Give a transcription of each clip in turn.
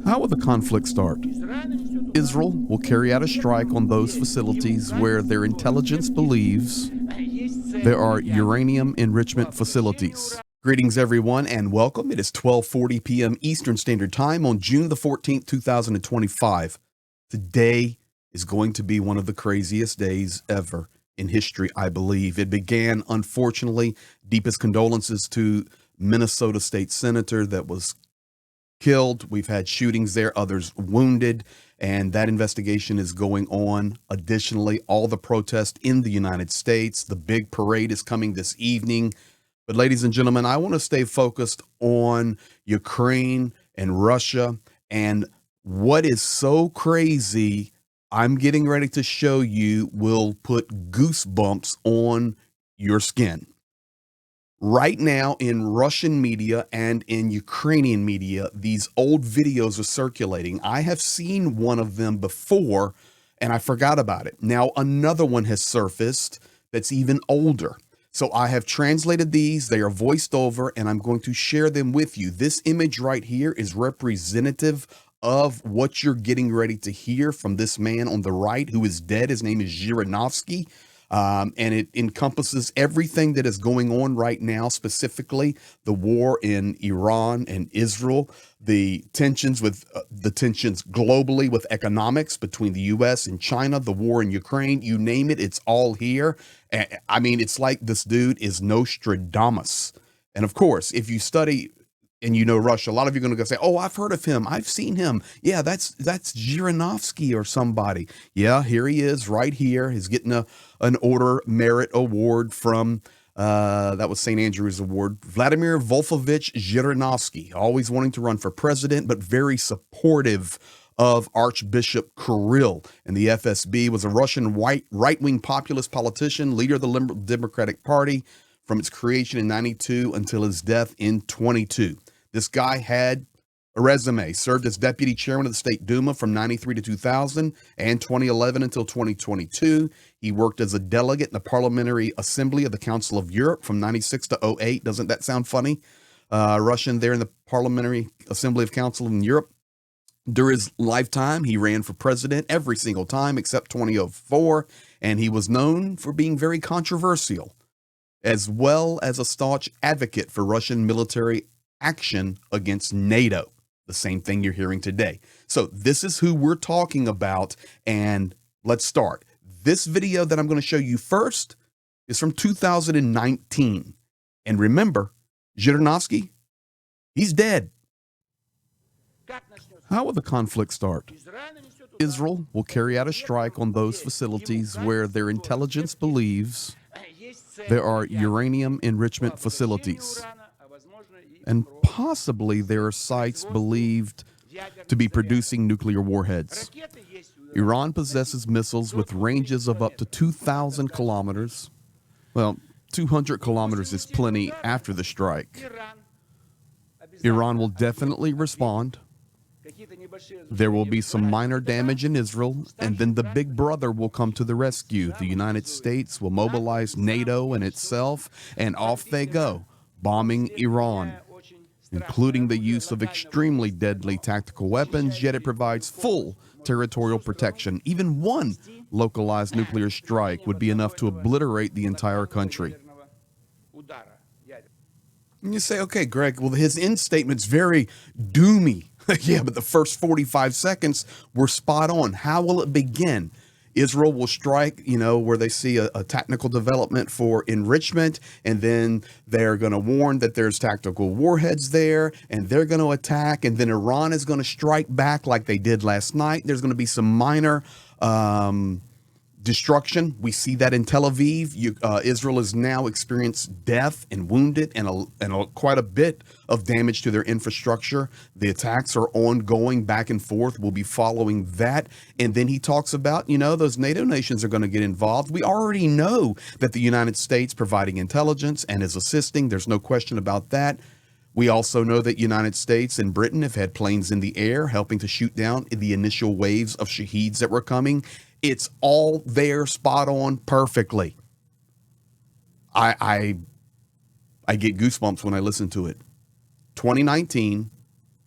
How will the conflict start? Israel will carry out a strike on those facilities where their intelligence believes there are uranium enrichment facilities. Greetings, everyone, and welcome. It is 12:40 p.m. Eastern Standard Time on June the 14th, 2025. Today is going to be one of the craziest days ever in history, I believe. It began, unfortunately, deepest condolences to Minnesota State Senator that was killed. We've had shootings there, others wounded, and that investigation is going on. Additionally, all the protests in the United States, the big parade is coming this evening. But ladies and gentlemen, I want to stay focused on Ukraine and Russia, and what is so crazy I'm getting ready to show you will put goosebumps on your skin. Right now in Russian media and in Ukrainian media, these old videos are circulating. I have seen one of them before and I forgot about it. Now another one has surfaced that's even older. So I have translated these, they are voiced over, and I'm going to share them with you. This image right here is representative of what you're getting ready to hear from this man on the right who is dead. His name is Zhirinovsky. And it encompasses everything that is going on right now, specifically the war in Iran and Israel, the tensions globally with economics between the U.S. and China, the war in Ukraine, you name it, it's all here. I mean, it's like this dude is Nostradamus. And of course, if you study and you know Russia, a lot of you are going to go say, oh, I've heard of him. I've seen him. Yeah, that's Zhirinovsky or somebody. Yeah, here he is right here. He's getting an Order Merit Award from, that was St. Andrew's Award. Vladimir Wolfovich Zhirinovsky, always wanting to run for president, but very supportive of Archbishop Kirill. And the FSB was a Russian right-wing populist politician, leader of the Liberal Democratic Party from its creation in 92 until his death in 22. This guy had a resume, served as deputy chairman of the State Duma from 93 to 2000 and 2011 until 2022. He worked as a delegate in the Parliamentary Assembly of the Council of Europe from 96 to 08. Doesn't that sound funny? Russian there in the Parliamentary Assembly of Council in Europe. During his lifetime, he ran for president every single time except 2004, and he was known for being very controversial, as well as a staunch advocate for Russian military action against NATO, the same thing you're hearing today. So this is who we're talking about, and let's start. This video that I'm going to show you first is from 2019. And remember, Zhirinovsky, he's dead. How will the conflict start? Israel will carry out a strike on those facilities where their intelligence believes there are uranium enrichment facilities, and possibly there are sites believed to be producing nuclear warheads. Iran possesses missiles with ranges of up to 2,000 kilometers. Well, 200 kilometers is plenty after the strike. Iran will definitely respond. There will be some minor damage in Israel, and then the big brother will come to the rescue. The United States will mobilize NATO and itself, and off they go, bombing Iran, including the use of extremely deadly tactical weapons, yet it provides full territorial protection. Even one localized nuclear strike would be enough to obliterate the entire country. And you say, okay, Greg, well, his end statement's very doomy. Yeah, but the first 45 seconds were spot on. How will it begin? Israel will strike, where they see a technical development for enrichment, and then they're going to warn that there's tactical warheads there, and they're going to attack, and then Iran is going to strike back like they did last night. There's going to be some minor destruction. We see that in Tel Aviv. Israel has now experienced death and wounded and quite a bit of damage to their infrastructure. The attacks are ongoing back and forth. We'll be following that. And then he talks about, those NATO nations are going to get involved. We already know that the United States providing intelligence and is assisting. There's no question about that. We also know that United States and Britain have had planes in the air helping to shoot down the initial waves of shaheeds that were coming. It's all there, spot on, perfectly. I get goosebumps when I listen to it. 2019,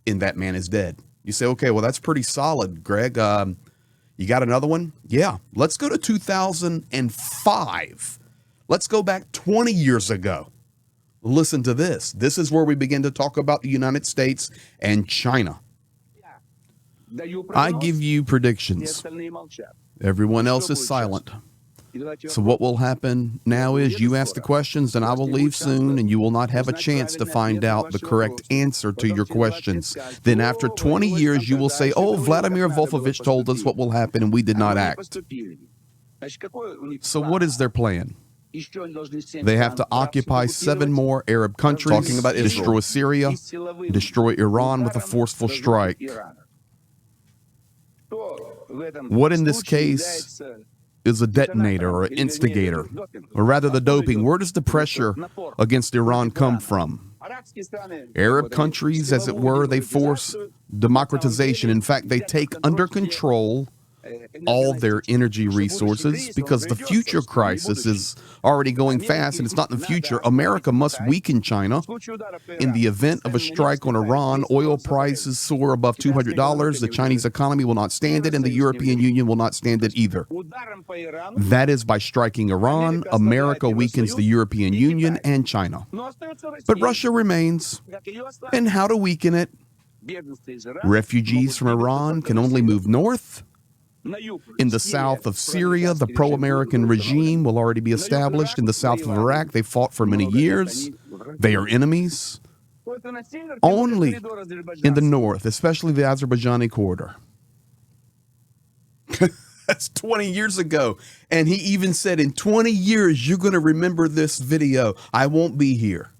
and that man is dead. You say, okay, well, that's pretty solid, Greg. You got another one? Yeah. Let's go to 2005. Let's go back 20 years ago. Listen to this. This is where we begin to talk about the United States and China. I give you predictions. Everyone else is silent. So what will happen now is you ask the questions and I will leave soon, and you will not have a chance to find out the correct answer to your questions. Then after 20 years, you will say, oh, Vladimir Wolfowitz told us what will happen and we did not act. So what is their plan? They have to occupy 7 more Arab countries, talking about Israel, destroy Syria, destroy Iran with a forceful strike. What in this case is a detonator or an instigator, or rather the doping? Where does the pressure against Iran come from? Arab countries, as it were, they force democratization. In fact, they take under control all their energy resources, because the future crisis is already going fast, and it's not in the future. America must weaken China. In the event of a strike on Iran, oil prices soar above $200. The Chinese economy will not stand it, and the European Union will not stand it either. That is, by striking Iran, America weakens the European Union and China. But Russia remains. And how to weaken it? Refugees from Iran can only move north. In the south of Syria, the pro-American regime will already be established. In the south of Iraq, they fought for many years. They are enemies. Only in the north, especially the Azerbaijani corridor. That's 20 years ago. And he even said, in 20 years, you're going to remember this video. I won't be here.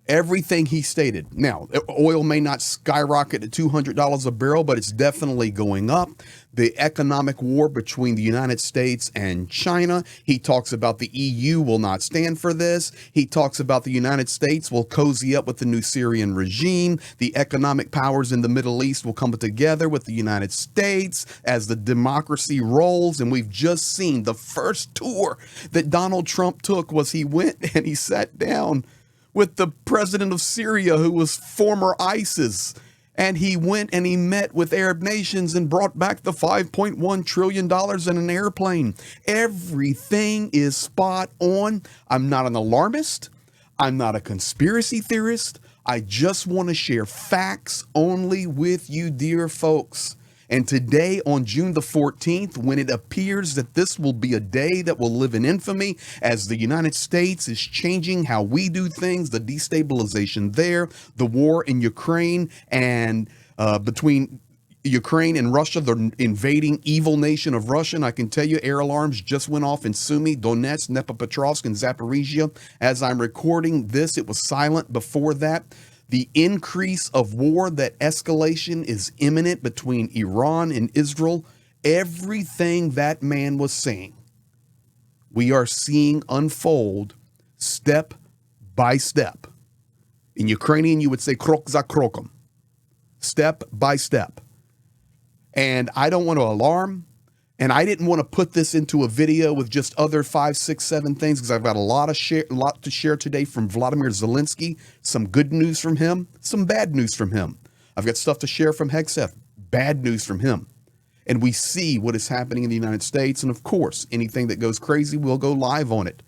Everything he stated. Now, oil may not skyrocket to $200 a barrel, but it's definitely going up. The economic war between the United States and China. He talks about the EU will not stand for this. He talks about the United States will cozy up with the new Syrian regime. The economic powers in the Middle East will come together with the United States as the democracy rolls. And we've just seen the first tour that Donald Trump took was he went and he sat down with the president of Syria, who was former ISIS. And he went and he met with Arab nations and brought back the $5.1 trillion in an airplane. Everything is spot on. I'm not an alarmist. I'm not a conspiracy theorist. I just want to share facts only with you, dear folks. And today, on June the 14th, when it appears that this will be a day that will live in infamy as the United States is changing how we do things, the destabilization there, the war in Ukraine, and between Ukraine and Russia, the invading evil nation of Russia. And I can tell you, air alarms just went off in Sumy, Donetsk, Dnipropetrovsk, and Zaporizhia. As I'm recording this, it was silent before that. The increase of war, that escalation is imminent between Iran and Israel. Everything that man was saying, we are seeing unfold step by step. In Ukrainian, you would say krok za krokom, step by step. And I don't want to alarm. And I didn't want to put this into a video with just other 5, 6, 7 things, because I've got a lot to share today from Vladimir Zelensky. Some good news from him, some bad news from him. I've got stuff to share from Hegseth, bad news from him. And we see what is happening in the United States. And of course, anything that goes crazy, we'll go live on it.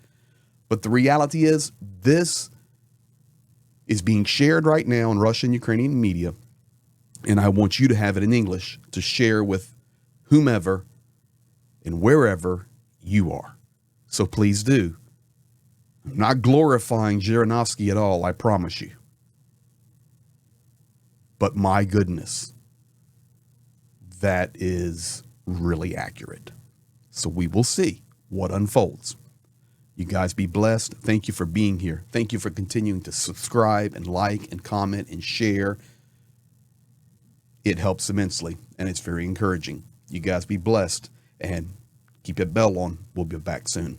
But the reality is, this is being shared right now in Russian, Ukrainian media. And I want you to have it in English to share with whomever and wherever you are. So please do. I'm not glorifying Zhirinovsky at all, I promise you. But my goodness, that is really accurate. So we will see what unfolds. You guys be blessed. Thank you for being here. Thank you for continuing to subscribe and like and comment and share. It helps immensely, and it's very encouraging. You guys be blessed. And keep your bell on. We'll be back soon.